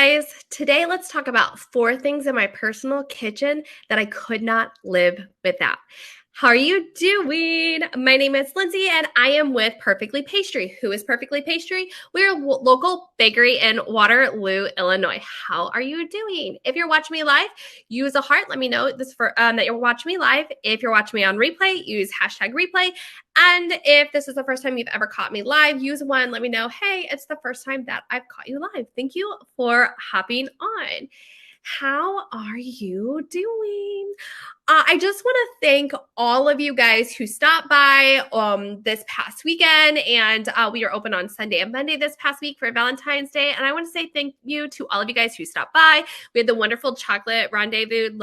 guys. Today, let's talk about 4 things in my personal kitchen that I could not live without. How are you doing? My name is Lindsay and I am with Perfectly Pastry. Who is Perfectly Pastry? We're a local bakery in Waterloo, Illinois. How are you doing? If you're watching me live, use a heart. Let me know this for that you're watching me live. If you're watching me on replay, use #replay. And if this is the first time you've ever caught me live, use one. Let me know, hey, it's the first time that I've caught you live. Thank you for hopping on. How are you doing? I just want to thank all of you guys who stopped by this past weekend, and we are open on Sunday and Monday this past week for Valentine's Day. And I want to say thank you to all of you guys who stopped by. We had the wonderful chocolate rendezvous,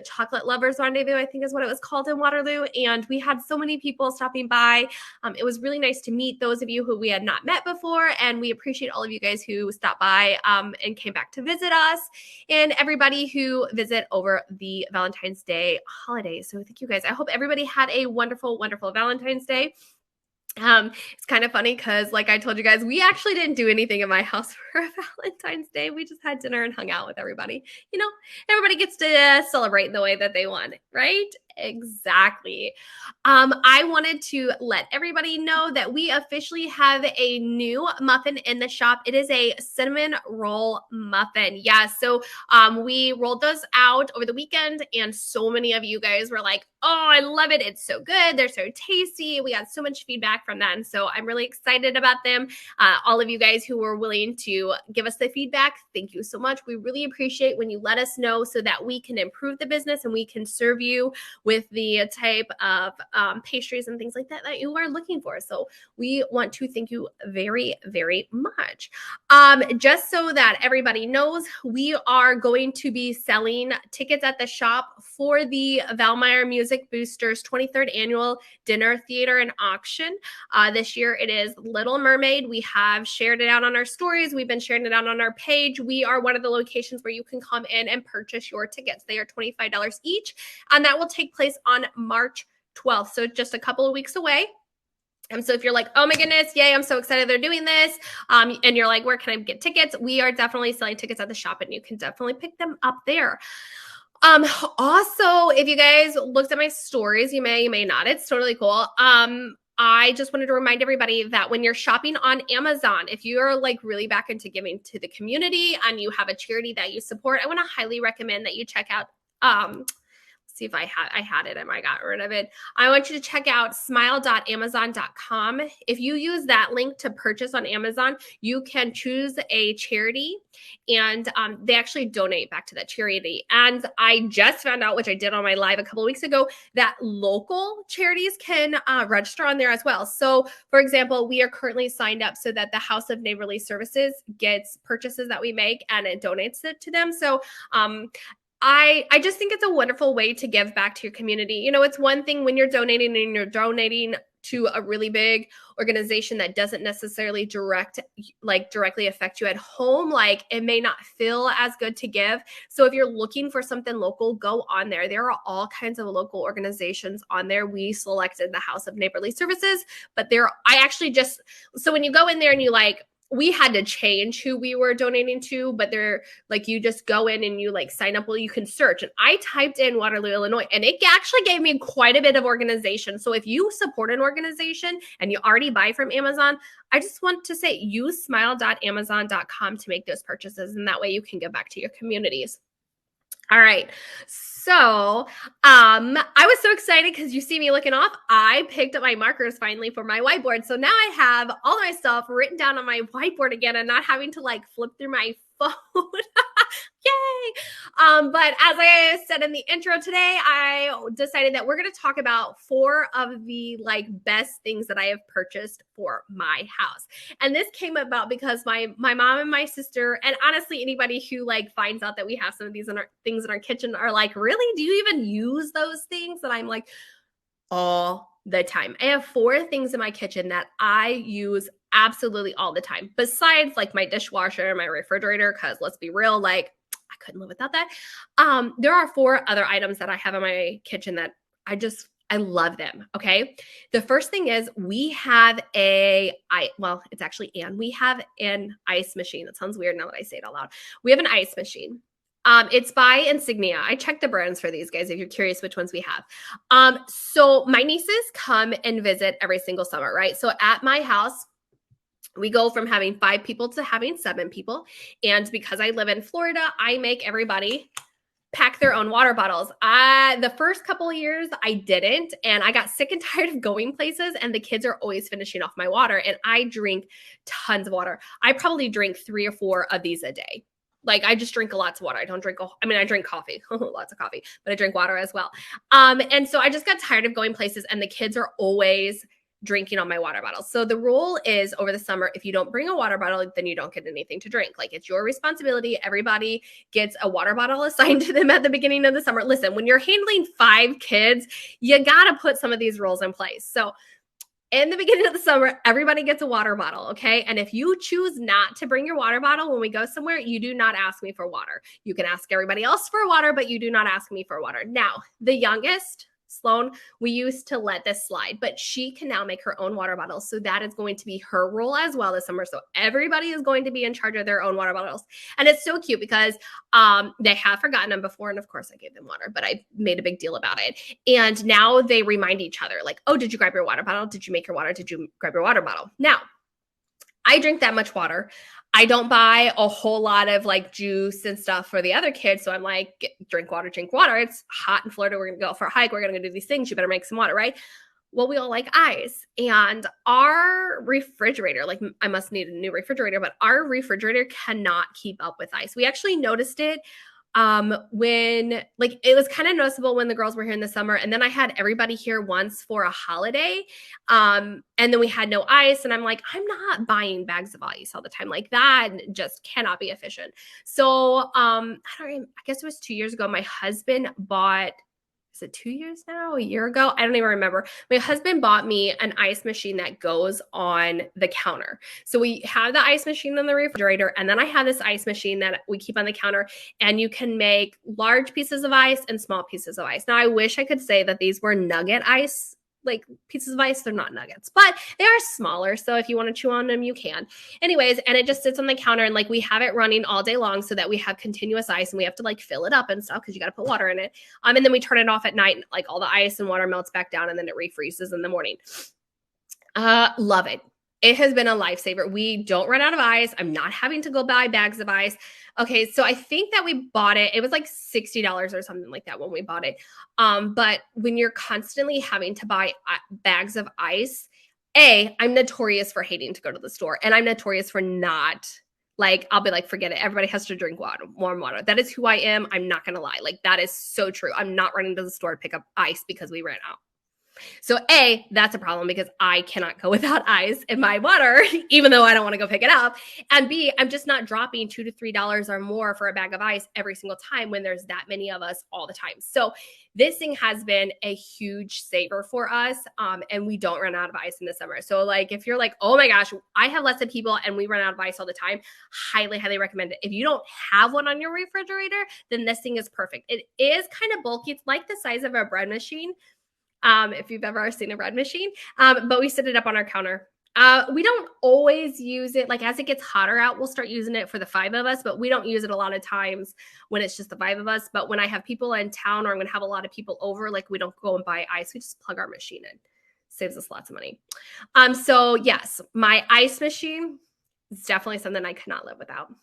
Chocolate Lovers Rendezvous, I think is what it was called in Waterloo. And we had so many people stopping by. It was really nice to meet those of you who we had not met before. And we appreciate all of you guys who stopped by and came back to visit us, and everybody who visit over the Valentine's Day holiday. So thank you guys. I hope everybody had a wonderful, wonderful Valentine's Day. It's kind of funny because, like I told you guys, we actually didn't do anything in my house for Valentine's Day. We just had dinner and hung out with everybody. You know, everybody gets to celebrate in the way that they want, right? Exactly. I wanted to let everybody know that we officially have a new muffin in the shop. It is a cinnamon roll muffin. Yeah, so we rolled those out over the weekend, and so many of you guys were like, oh, I love it. It's so good. They're so tasty. We got so much feedback from that, and so I'm really excited about them. All of you guys who were willing to give us the feedback, thank you so much. We really appreciate when you let us know so that we can improve the business and we can serve you with the type of pastries and things like that that you are looking for. So we want to thank you very, very much. Just so that everybody knows, we are going to be selling tickets at the shop for the Valmeyer Music Booster's 23rd annual dinner, theater, and auction. This year it is Little Mermaid. We have shared it out on our stories. We've been sharing it out on our page. We are one of the locations where you can come in and purchase your tickets. They are $25 each, and that will take place on March 12th. So just a couple of weeks away. And so if you're like, oh my goodness, yay, I'm so excited they're doing this, and you're like, where can I get tickets? We are definitely selling tickets at the shop, and you can definitely pick them up there. Also, if you guys looked at my stories, you may not. It's totally cool. I just wanted to remind everybody that when you're shopping on Amazon, if you're like really back into giving to the community and you have a charity that you support, I want to highly recommend that you check out, see if I had it and I got rid of it. I want you to check out smile.amazon.com. If you use that link to purchase on Amazon, you can choose a charity, and they actually donate back to that charity. And I just found out, which I did on my live a couple of weeks ago, that local charities can register on there as well. So for example, we are currently signed up so that the House of Neighborly Services gets purchases that we make and it donates it to them. So I just think it's a wonderful way to give back to your community. You know, it's one thing when you're donating and you're donating to a really big organization that doesn't necessarily directly affect you at home. Like, it may not feel as good to give. So if you're looking for something local, go on there. There are all kinds of local organizations on there. We selected the House of Neighborly Services, but so when you go in there and you we had to change who we were donating to, but they're like, you just go in and you sign up. Well, you can search. And I typed in Waterloo, Illinois, and it actually gave me quite a bit of organization. So if you support an organization and you already buy from Amazon, I just want to say use smile.amazon.com to make those purchases. And that way you can give back to your communities. All right. So I was so excited because you see me looking off. I picked up my markers finally for my whiteboard. So now I have all of my stuff written down on my whiteboard again and not having to flip through my phone. Yay! But as I said in the intro today, I decided that we're going to talk about 4 of the best things that I have purchased for my house. And this came about because my mom and my sister, and honestly anybody who finds out that we have some of these things in our kitchen are like, really? Do you even use those things? And I'm like, all the time. I have 4 things in my kitchen that I use absolutely all the time, besides my dishwasher and my refrigerator, because let's be real, I couldn't live without that. There are 4 other items that I have in my kitchen that I just I love them. Okay. The first thing is we have it's actually we have an ice machine. That sounds weird now that I say it out loud. We have an ice machine. It's by Insignia. I checked the brands for these guys if you're curious which ones we have. So my nieces come and visit every single summer, right? So at my house, we go from having 5 people to having 7 people. And because I live in Florida, I make everybody pack their own water bottles. The first couple of years I didn't, and I got sick and tired of going places, and the kids are always finishing off my water, and I drink tons of water. I probably drink 3 or 4 of these a day. Like I just drink lots of water. I drink coffee, lots of coffee, but I drink water as well. And so I just got tired of going places, and the kids are always drinking on my water bottles. So the rule is over the summer, if you don't bring a water bottle, then you don't get anything to drink. Like it's your responsibility. Everybody gets a water bottle assigned to them at the beginning of the summer. Listen, when you're handling 5 kids, you got to put some of these rules in place. So in the beginning of the summer, everybody gets a water bottle, okay? And if you choose not to bring your water bottle when we go somewhere, you do not ask me for water. You can ask everybody else for water, but you do not ask me for water. Now, the youngest, Sloan, we used to let this slide, but she can now make her own water bottles. So that is going to be her rule as well this summer. So everybody is going to be in charge of their own water bottles. And it's so cute because they have forgotten them before. And of course I gave them water, but I made a big deal about it. And now they remind each other like, oh, did you grab your water bottle? Did you make your water? Did you grab your water bottle? Now, I drink that much water. I don't buy a whole lot of like juice and stuff for the other kids. So I'm like, drink water, drink water. It's hot in Florida. We're going to go for a hike. We're going to go do these things. You better make some water, right? Well, we all like ice. And our refrigerator, like I must need a new refrigerator, but our refrigerator cannot keep up with ice. We actually noticed it when like it was kind of noticeable when the girls were here in the summer, and then I had everybody here once for a holiday, and then we had no ice, and I'm like, I'm not buying bags of ice all the time. Like that just cannot be efficient. So I guess it was 2 years ago, my husband bought, is it 2 years now? A year ago? I don't even remember. My husband bought me an ice machine that goes on the counter. So we have the ice machine on the refrigerator, and then I have this ice machine that we keep on the counter, and you can make large pieces of ice and small pieces of ice. Now, I wish I could say that these were nugget ice, like pieces of ice. They're not nuggets, but they are smaller. So if you want to chew on them, you can. Anyways, and it just sits on the counter, and like we have it running all day long so that we have continuous ice, and we have to like fill it up and stuff because you got to put water in it. And then we turn it off at night, and like all the ice and water melts back down, and then it refreezes in the morning. Love it. It has been a lifesaver. We don't run out of ice. I'm not having to go buy bags of ice. Okay, so I think that we bought it. It was like $60 or something like that when we bought it. But when you're constantly having to buy bags of ice, I'm notorious for hating to go to the store, and I'm notorious for not, like, I'll be like, forget it. Everybody has to drink water, warm water. That is who I am. I'm not going to lie. Like, that is so true. I'm not running to the store to pick up ice because we ran out. So that's a problem because I cannot go without ice in my water, even though I don't want to go pick it up. And B, I'm just not dropping $2 to $3 or more for a bag of ice every single time when there's that many of us all the time. So this thing has been a huge saver for us. And we don't run out of ice in the summer. So like, if you're like, oh my gosh, I have lots of people and we run out of ice all the time, highly, highly recommend it. If you don't have one on your refrigerator, then this thing is perfect. It is kind of bulky. It's like the size of a bread machine. If you've ever seen a bread machine, but we set it up on our counter. We don't always use it. Like as it gets hotter out, we'll start using it for the 5 of us, but we don't use it a lot of times when it's just the 5 of us. But when I have people in town or I'm going to have a lot of people over, like we don't go and buy ice. We just plug our machine in. Saves us lots of money. So yes, my ice machine is definitely something I could not live without.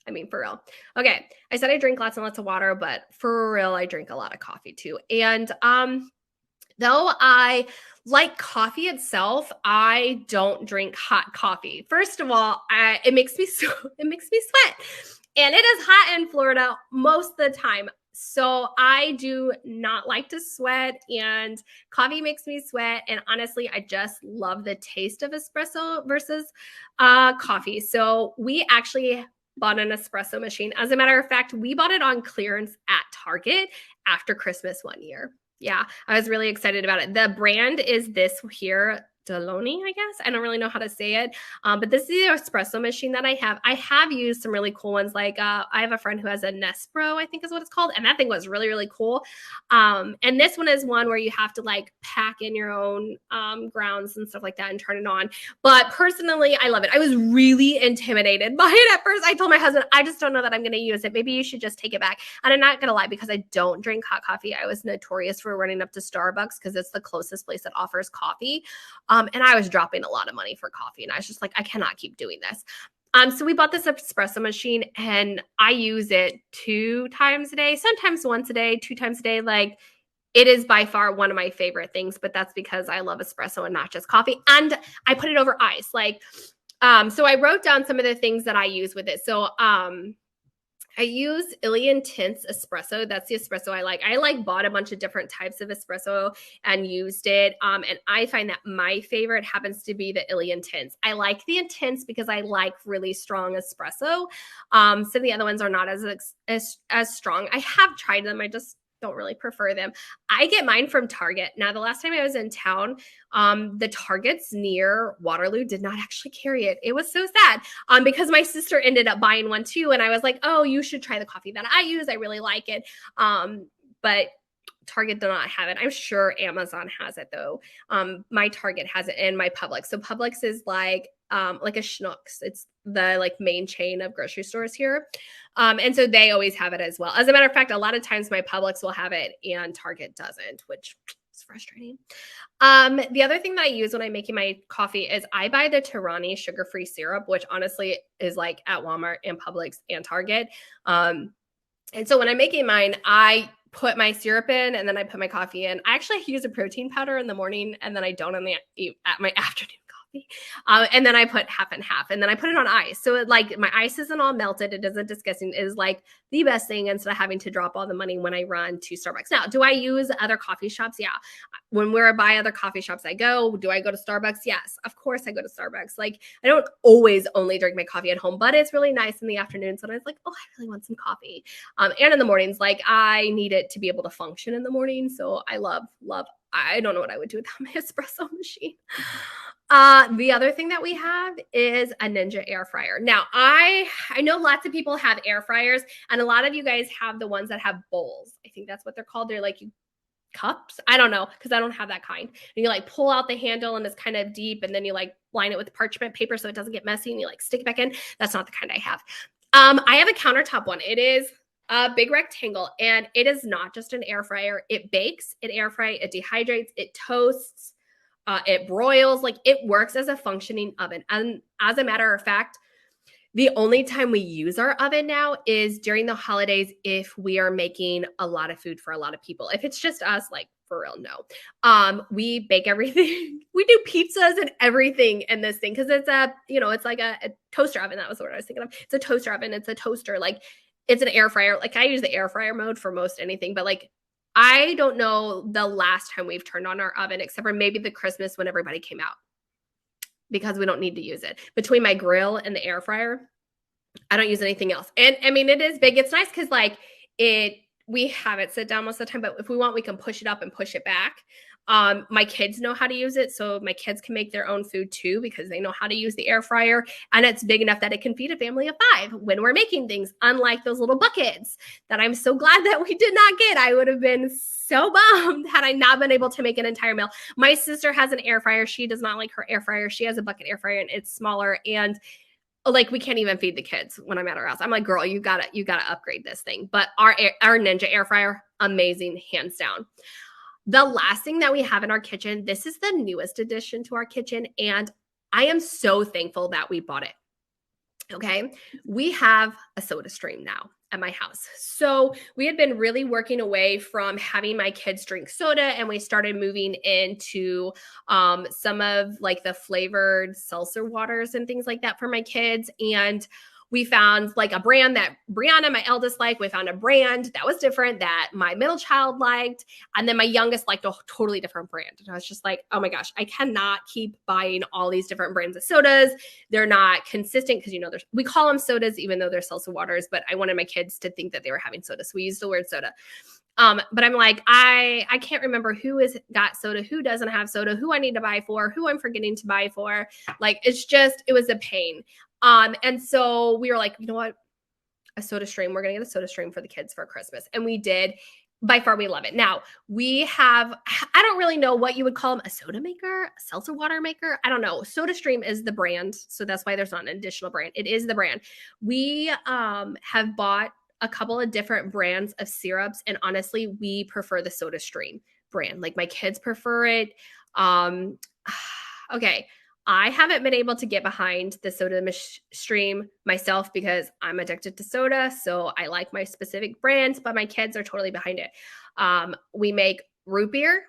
I mean, for real. Okay. I said I drink lots and lots of water, but for real, I drink a lot of coffee too. And, though I like coffee itself, I don't drink hot coffee. First of all, it makes me sweat, and it is hot in Florida most of the time. So I do not like to sweat, and coffee makes me sweat. And honestly, I just love the taste of espresso versus coffee. So we actually bought an espresso machine. As a matter of fact, we bought it on clearance at Target after Christmas one year. Yeah, I was really excited about it. The brand is this here. Deloni, I guess. I don't really know how to say it. But this is the espresso machine that I have. I have used some really cool ones. Like I have a friend who has a Nespro, I think is what it's called. And that thing was really, really cool. And this one is one where you have to like pack in your own grounds and stuff like that and turn it on. But personally, I love it. I was really intimidated by it at first. I told my husband, I just don't know that I'm going to use it. Maybe you should just take it back. And I'm not going to lie, because I don't drink hot coffee. I was notorious for running up to Starbucks because it's the closest place that offers coffee. And I was dropping a lot of money for coffee. And I was just like, I cannot keep doing this. So we bought this espresso machine and I use it 2 times a day, sometimes once a day, 2 times a day. Like, it is by far one of my favorite things, but that's because I love espresso and not just coffee. And I put it over ice. Like, so I wrote down some of the things that I use with it. So, I use Illy Intense espresso. That's the espresso I like. I like bought a bunch of different types of espresso and used it. And I find that my favorite happens to be the Illy Intense. I like the Intense because I like really strong espresso. So the other ones are not as strong. I have tried them. I just don't really prefer them. I get mine from Target. Now, the last time I was in town, the Targets near Waterloo did not actually carry it. It was so sad because my sister ended up buying one too. And I was like, oh, you should try the coffee that I use. I really like it. But Target did not have it. I'm sure Amazon has it though. My Target has it and my Publix. So Publix is like a Schnucks. It's the like main chain of grocery stores here. And so they always have it as well. As a matter of fact, a lot of times my Publix will have it and Target doesn't, which is frustrating. The other thing that I use when I'm making my coffee is I buy the Tirani sugar-free syrup, which honestly is like at Walmart and Publix and Target. And so when I'm making mine, I put my syrup in and then I put my coffee in. I actually use a protein powder in the morning and then I don't at my afternoon coffee. And then I put half and half and then I put it on ice. So it, like my ice isn't all melted. It isn't disgusting. It is like the best thing instead of having to drop all the money when I run to Starbucks. Now, do I use other coffee shops? Yeah. When we're by other coffee shops, I go. Do I go to Starbucks? Yes, of course I go to Starbucks. Like I don't always only drink my coffee at home, but it's really nice in the afternoons when I was like, oh, I really want some coffee. And in the mornings, like I need it to be able to function in the morning. So I love, I don't know what I would do without my espresso machine. The other thing that we have is a Ninja air fryer. Now, I know lots of people have air fryers, and a lot of you guys have the ones that have bowls. I think that's what they're called. They're like cups. I don't know, because I don't have that kind. And you like pull out the handle and it's kind of deep, and then you like line it with parchment paper so it doesn't get messy, and you like stick it back in. That's not the kind I have. I have a countertop one. It is a big rectangle, and it is not just an air fryer. It bakes, it air fries, it dehydrates, it toasts, it broils. Like it works as a functioning oven. And as a matter of fact, the only time we use our oven now is during the holidays if we are making a lot of food for a lot of people. If it's just us, like for real, no. We bake everything. We do pizzas and everything in this thing because it's it's like a toaster oven. That was what I was thinking of. It's a toaster oven. It's a toaster. Like it's an air fryer. Like I use the air fryer mode for most anything, but like I don't know the last time we've turned on our oven except for maybe the Christmas when everybody came out, because we don't need to use it. Between my grill and the air fryer, I don't use anything else. And I mean, it is big. It's nice because like we have it sit down most of the time, but if we want, we can push it up and push it back. My kids know how to use it. So my kids can make their own food too, because they know how to use the air fryer, and it's big enough that it can feed a family of 5 when we're making things, unlike those little buckets that I'm so glad that we did not get. I would have been so bummed had I not been able to make an entire meal. My sister has an air fryer. She does not like her air fryer. She has a bucket air fryer and it's smaller, and like we can't even feed the kids when I'm at our house. I'm like, girl, you gotta upgrade this thing. But our Ninja air fryer, amazing, hands down. The last thing that we have in our kitchen, this is the newest addition to our kitchen, and I am so thankful that we bought it. Okay, we have a soda stream now at my house. So we had been really working away from having my kids drink soda, and we started moving into some of like the flavored seltzer waters and things like that for my kids. And We found like a brand that Brianna, my eldest, liked. We found a brand that was different that my middle child liked. And then my youngest liked a totally different brand. And I was just like, oh my gosh, I cannot keep buying all these different brands of sodas. They're not consistent because, we call them sodas, even though they're seltzer waters, but I wanted my kids to think that they were having soda. So we used the word soda. But I'm like, I can't remember who has got soda, who doesn't have soda, who I need to buy for, who I'm forgetting to buy for. Like, it was a pain. And so we were like, you know what? A soda stream. We're going to get a soda stream for the kids for Christmas. And we did. By far, we love it. Now, I don't really know what you would call them, a soda maker, a seltzer water maker. I don't know. SodaStream is the brand. So that's why there's not an additional brand. It is the brand. We have bought a couple of different brands of syrups. And honestly, we prefer the SodaStream brand. Like my kids prefer it. Okay. I haven't been able to get behind the soda stream myself because I'm addicted to soda. So I like my specific brands, but my kids are totally behind it. We make root beer.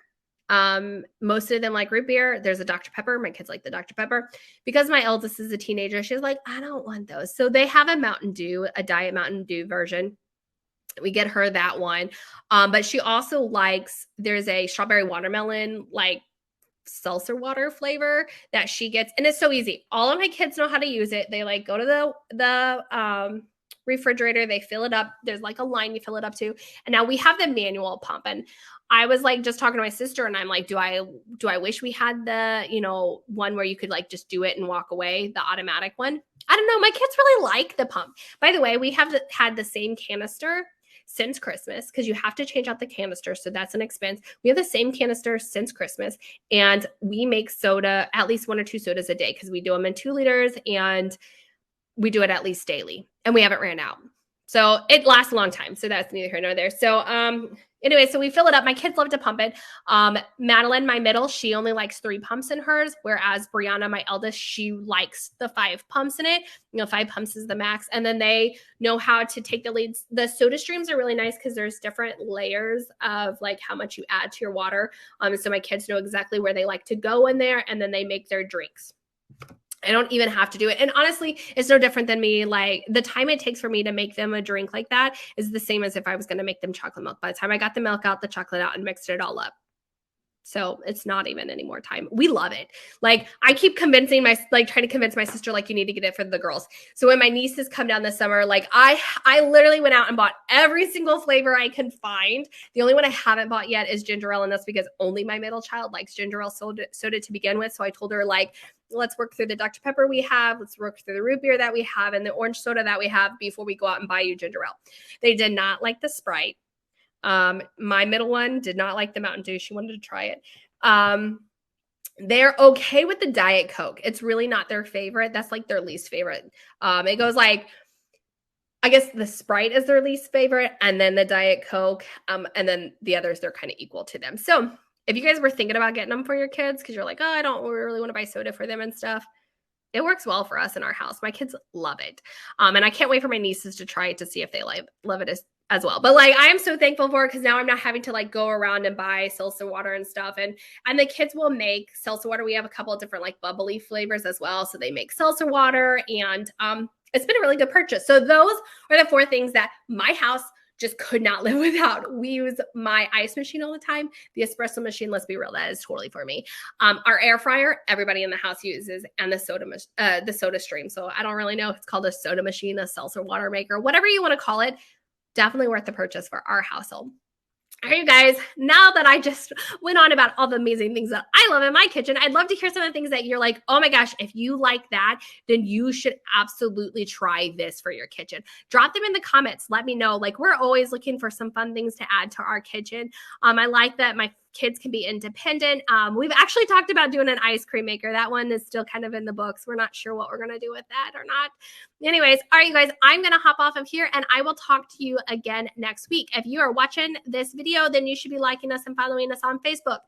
Most of them like root beer. There's a Dr. Pepper. My kids like the Dr. Pepper. Because my eldest is a teenager, she's like, I don't want those. So they have a Mountain Dew, a Diet Mountain Dew version. We get her that one. But she also likes, there's a strawberry watermelon, like seltzer water flavor that she gets. And it's so easy. All of my kids know how to use it. They like go to the refrigerator, they fill it up. There's like a line you fill it up to. And now we have the manual pump. And I was like just talking to my sister and I'm like, do I wish we had the, one where you could like just do it and walk away, the automatic one? I don't know. My kids really like the pump. By the way, we have had the same canister since Christmas because you have to change out the canister. So that's an expense. We have the same canister since Christmas and we make soda, at least 1 or 2 sodas a day because we do them in 2 liters and we do it at least daily and we haven't ran out. So it lasts a long time. So that's neither here nor there. So anyway, so we fill it up. My kids love to pump it. Madeline, my middle, she only likes 3 pumps in hers, whereas Brianna, my eldest, she likes the 5 pumps in it. 5 pumps is the max. And then they know how to take the leads. The soda streams are really nice because there's different layers of like how much you add to your water. So my kids know exactly where they like to go in there and then they make their drinks. I don't even have to do it. And honestly, it's no different than me. Like the time it takes for me to make them a drink like that is the same as if I was going to make them chocolate milk. By the time I got the milk out, the chocolate out and mixed it all up. So it's not even any more time. We love it. Like I keep trying to convince my sister, like you need to get it for the girls. So when my nieces come down this summer, like I literally went out and bought every single flavor I could find. The only one I haven't bought yet is ginger ale. And that's because only my middle child likes ginger ale soda to begin with. So I told her like, let's work through the Dr. Pepper we have. Let's work through the root beer that we have and the orange soda that we have before we go out and buy you ginger ale. They did not like the Sprite. My middle one did not like the Mountain Dew. She wanted to try it. They're okay with the Diet Coke. It's really not their favorite. That's like their least favorite. It goes like, I guess the Sprite is their least favorite and then the Diet Coke. And then the others, they're kind of equal to them. So if you guys were thinking about getting them for your kids, because you're like, oh, I don't really want to buy soda for them and stuff, it works well for us in our house. My kids love it. And I can't wait for my nieces to try it to see if they love it as well. But like, I am so thankful for it because now I'm not having to like go around and buy seltzer water and stuff. And the kids will make seltzer water. We have a couple of different like bubbly flavors as well. So they make seltzer water and it's been a really good purchase. So those are the 4 things that my house just could not live without. We use my ice machine all the time. The espresso machine, let's be real, that is totally for me. Our air fryer, everybody in the house uses, and the soda stream. So I don't really know if it's called a soda machine, a seltzer water maker, whatever you want to call it. Definitely worth the purchase for our household. All right, you guys, now that I just went on about all the amazing things that I love in my kitchen, I'd love to hear some of the things that you're like, oh my gosh, if you like that, then you should absolutely try this for your kitchen. Drop them in the comments. Let me know. Like, we're always looking for some fun things to add to our kitchen. I like that my kids can be independent. We've actually talked about doing an ice cream maker. That one is still kind of in the books. We're not sure what we're going to do with that or not. Anyways, all right, you guys, I'm going to hop off of here and I will talk to you again next week. If you are watching this video, then you should be liking us and following us on Facebook.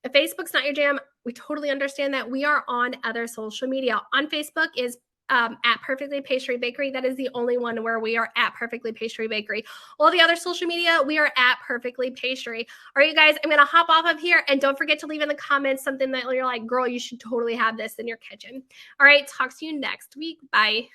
If Facebook's not your jam, we totally understand that. We are on other social media. On Facebook is at Perfectly Pastry Bakery. That is the only one where we are at Perfectly Pastry Bakery. All the other social media, we are at Perfectly Pastry. All right, you guys, I'm going to hop off of here. And don't forget to leave in the comments something that you're like, girl, you should totally have this in your kitchen. All right, talk to you next week. Bye.